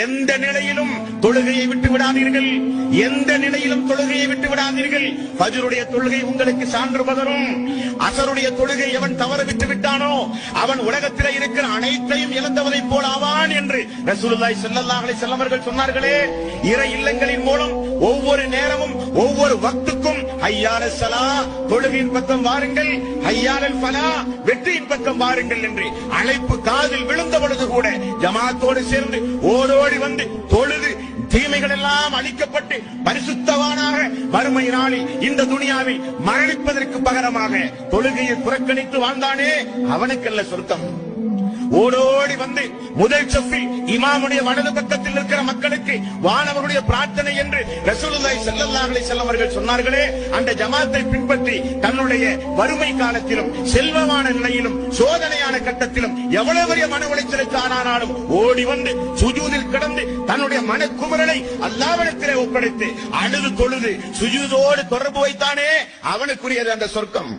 எந்த நிலையிலும் தொழுகையை விட்டு விடாதீர்கள், எந்த நிலையிலும் தொழுகையை விட்டு விடாதீர்கள். ஃபஜ்ருடைய தொழுகை உங்களுக்கு சான்று பகரும். அஸருடைய தொழுகை எவன் தவற விட்டு விட்டானோ அவன் உலகத்தில் இருக்கிற அனைத்தையும் இழந்தவனை போல் ஆவான் என்று ரசூலுல்லாஹி ஸல்லல்லாஹு அலைஹி வஸல்லம் அவர்கள் சொன்னார்களே. இறை இல்லங்களின் மூலம் ஒவ்வொரு நேரமும் ஒவ்வொரு வக்துக்கும் ஹய்யாலல் ஸலா தொழுகையின் பக்கம் வாருங்கள், ஹய்யாலல் ஃபலா வெற்றியின் பக்கம் வாருங்கள் என்று அழைப்பு காதில் விழுந்த பொழுது கூட ஜமாத்தோடு சேர்ந்து ஓடோடி வந்து தொழுது தீமைகள் எல்லாம் அழிக்கப்பட்டு பரிசுத்தவானாக மறுமை நாளில் இந்த துனியாவில் மரணிப்பதற்கு பகரமாக தொழுகையை புறக்கணித்து வாழ்ந்தானே அவனுக்கல்ல சொர்க்கம். ஓடோடி வந்து முதல் சஃபில் இமாமுடைய வலது பக்கத்தில் இருக்கிற மக்களுக்கு வானவருடைய பிரார்த்தனை என்று ரசூலுல்லாஹி ஸல்லல்லாஹு அலைஹி வஸல்லம் அவர்கள் சொன்னார்களே, அந்த ஜமாத்தை பின்பற்றி தன்னுடைய வறுமை காலத்திலும் செல்வமான நிலையிலும் சோதனையான கட்டத்திலும் எவ்வளவு பெரிய மன உளைச்சலுக்கு ஆனாலும் ஓடி வந்து சுஜூதில் கிடந்து தன்னுடைய மனக்குமரலை அல்லாஹ்விடத்திலே ஒப்படைத்து அழுது தொழுது சுஜூதோடு தொடர்பு வைத்தானே அவனுக்குரியது அந்த சொர்க்கம்.